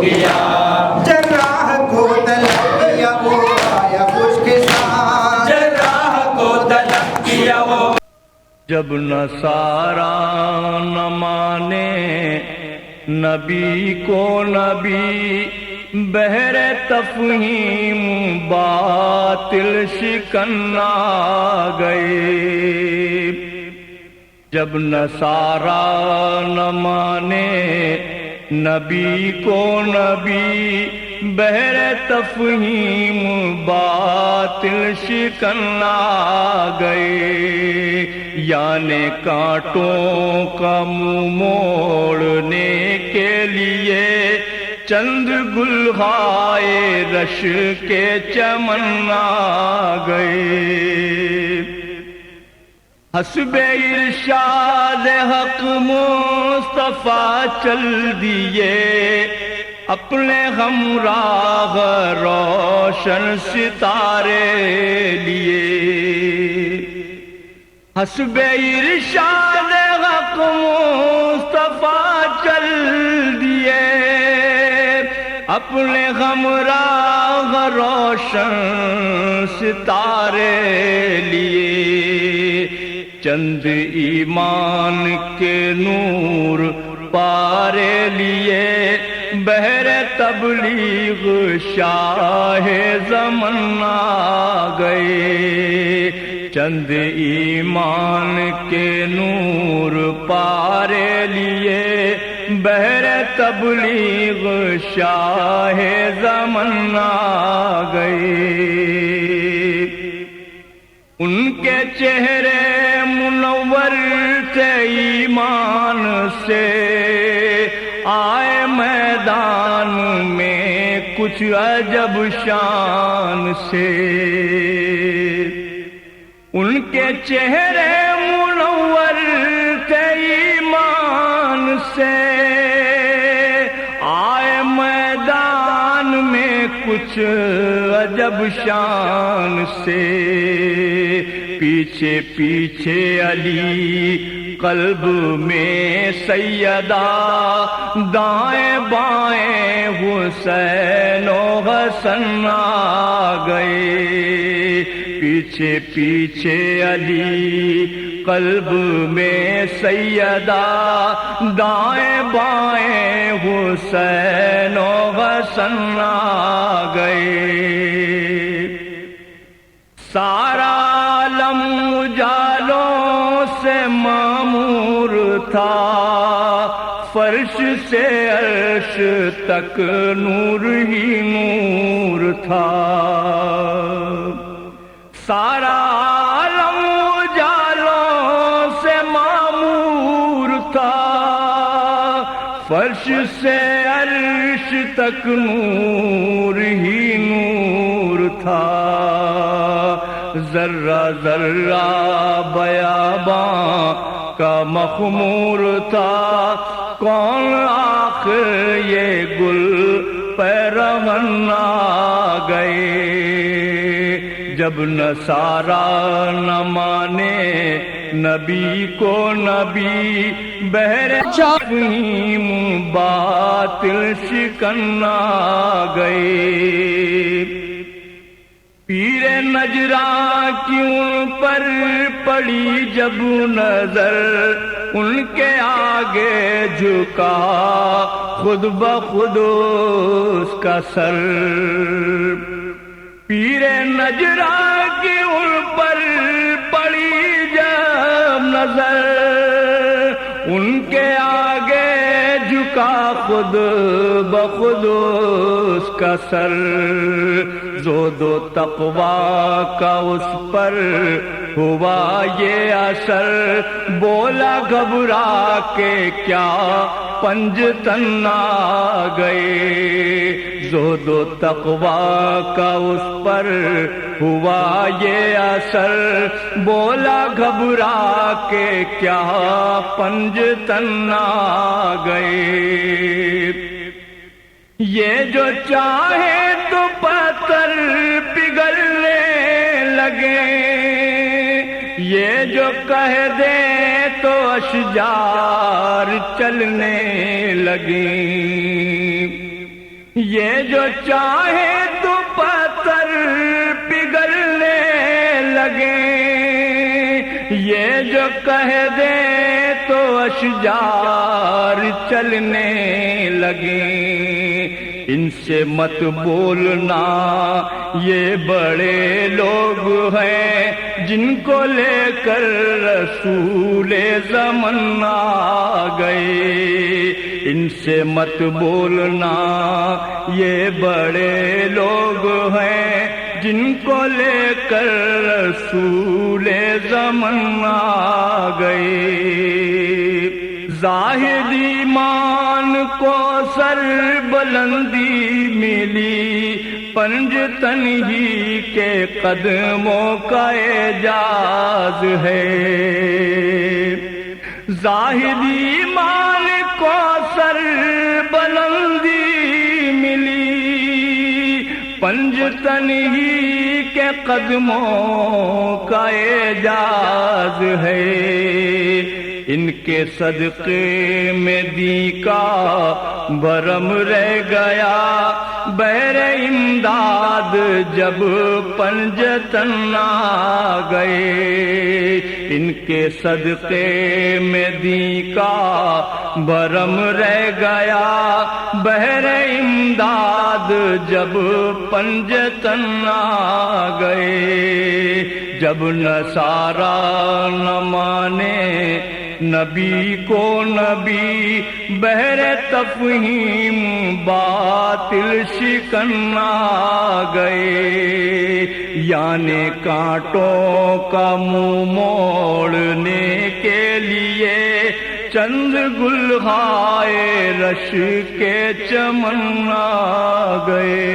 کیا، جراح کو طلب کیا وہ آیا خشک سان، جراح کو طلب کیا وہ. جب نصارا نہ مانے نبی کو نبی، بہر تفہیم باطل شکن آ گئے. جب نصارا نہ مانے نبی کو نبی، بہر تفہیم باطل شکن آ گئے. یعنی کانٹوں کا منہ موڑنے کے لیے چند گلہائے رش کے چمن آ گئے. حسب ارشاد حق مصطفیٰ چل دیے، اپنے ہمراہ روشن ستارے لیے. حسب ارشاد حق مصطفیٰ چل دیے، اپنے ہمراہ روشن ستارے لیے. چند ایمان کے نور پارے لیے، بہر تبلیغ شاہ زمن آ گئے. چند ایمان کے نور پارے لیے، بہر تبلیغ شاہ زمن آ گئے. ان کے چہرے منور تھے ایمان سے، آئے میدان میں کچھ عجب شان سے. ان کے چہرے منور تھے ایمان سے، آئے میدان میں کچھ عجب شان سے. پیچھے پیچھے علی قلب میں سیدہ، دائیں بائیں حسین و حسن آ گئے. پیچھے پیچھے علی قلب میں سیدہ، دائیں بائیں حسین و حسن آ گئے. سارا عالم اجالوں سے معمور تھا، فرش سے عرش تک نور ہی نور تھا. سارا عالم اجالوں سے معمور تھا، فرش سے عرش تک نور ہی نور تھا. ذرہ ذرہ بیاباں کا مخمور تھا، کون آخر یہ گل پیرہن آ گئے. جب نصارا نہ مانے نبی کو نبی، بہر تفہیم باطل شکن آ گئے. پیر نجراں کی ان پر پڑی جب نظر، ان کے آگے جھکا خود بخود اس کا سر. پیر نجراں کی ان پر پڑی جب نظر، ان کے آگے جھکا خود بخود اس کا سر. زہد و تقویٰ کا اس پر ہوا یہ اثر، بولا گھبرا کے کیا پنجتن آ گئے. زہد و تقویٰ کا اس پر ہوا یہ اثر، بولا گھبرا کے کیا پنجتن آ گئے. یہ جو چاہے تو پتھر پگھلنے لگے، یہ جو کہہ دے تو اشجار چلنے لگیں. یہ جو چاہے تو پتھر پگھلنے لگے، یہ جو کہہ دے تو اشجار چلنے لگے۔ ان سے مت بولنا، یہ بڑے لوگ ہیں جن کو لے کر رسول زمن آ گئے۔ ان سے مت بولنا، یہ بڑے لوگ ہیں جن کو لے کر رسول زمن آ گئے۔ ظاہر ایمان کو سر بلندی ملی، پنج تنہی کے قدموں کا اعجاز ہے۔ ظاہر ایمان کو سر بلندی ملی، پنج تنہی کے قدموں کا اعجاز ہے۔ ان کے صدقے میں دی کا بھرم رہ گیا، بہر امداد جب پنجتن آ گئے۔ ان کے صدقے میں دی کا بھرم رہ گیا، بہر امداد جب پنجتن آ گئے۔ جب نصارا نہ مانے نبی کو نبی، بہر تفہیم باطل شکن آ گئے۔ یعنی کانٹوں کا منہ موڑنے کے لیے چند گلہائے رش کے چمن آ گئے۔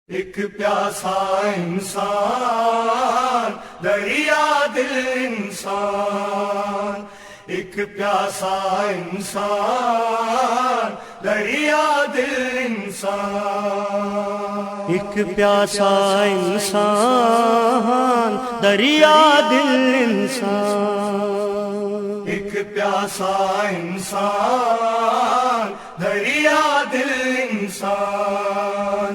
ایک پیاسا انسان دریا دل انسان، ایک پیاسا انسان دریا دل انسان، ایک پیاسا انسان دریا دل انسان، ایک پیاسا انسان دریا دل انسان،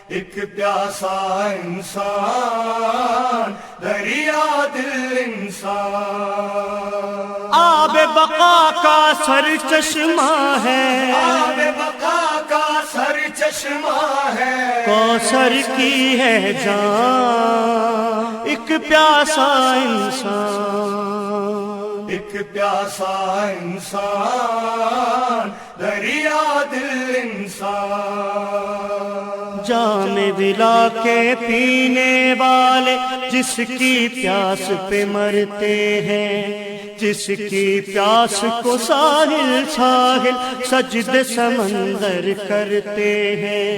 ایک پیاسا انسان دریا دل انسان۔ آب بقا کا سر چشمہ ہے، آب بقا کا سر چشمہ ہے، کوثر کی ہے جان، ایک پیاسا انسان، ایک پیاسا انسان دریا دل انسان۔ جام ولا کے پینے والے جس کی پیاس پہ مرتے ہیں، جس کی پیاس کو ساحل ساحل سجد سمندر کرتے ہیں،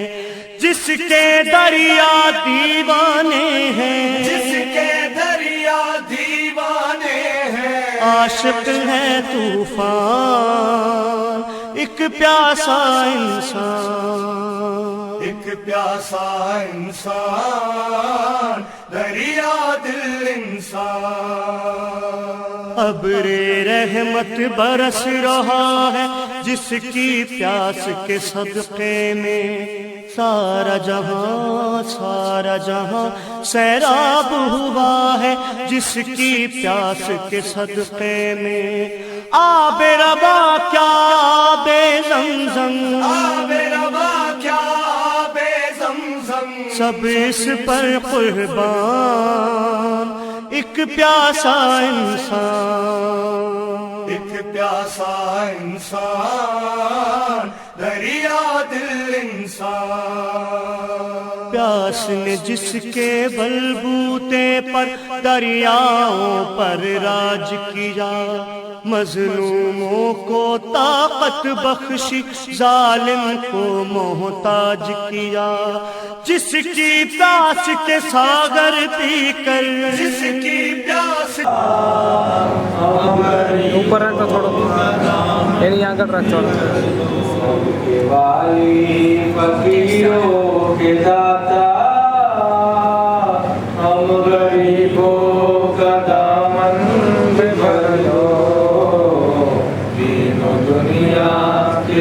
جس کے دریا دیوانے ہیں، جس کے دریا دیوانے ہیں، عاشق ہے طوفان، ایک پیاسا انسان، ایک پیاسا انسان دریا دل انسان۔ ابر رحمت برس رہا ہے جس کی پیاس کے صدقے میں، سارا جہاں سیراب ہوا ہے جس کی پیاس کے صدقے میں۔ آب ربا کیا بے زمزم، آب ربا کیا بے زمزم، سب اس پر قربان، ایک پیاسا انسان، ایک پیاسا انسان دریا دل انسان۔ پیاس نے جس کے بلبوتے پر دریاؤں پر راج کیا، مظلوموں کو طاقت بخشی، ظالم کو محتاج کیا، جس کی پیاس کے ساگر پی کر، جس کی پیاس اوپر رہتا تھوڑا یعنی یہاں کر رکھ چھوڑا والی فقیروں کے داتا، ہم غریبوں کا دامن بھر لو، دین و دنیا کے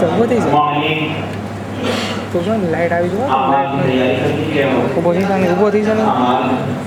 ઊભો થઈ જાય તો જો લાઈટ આવી જાય ઊભો થઈ જાય ઊભો થઈ જાય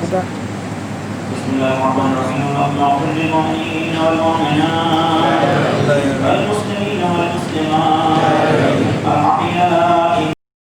buka. Bismillahirrahmanirrahim. Allahumma lil mu'minina wal mu'minat wal muslimina wal muslimat al ahya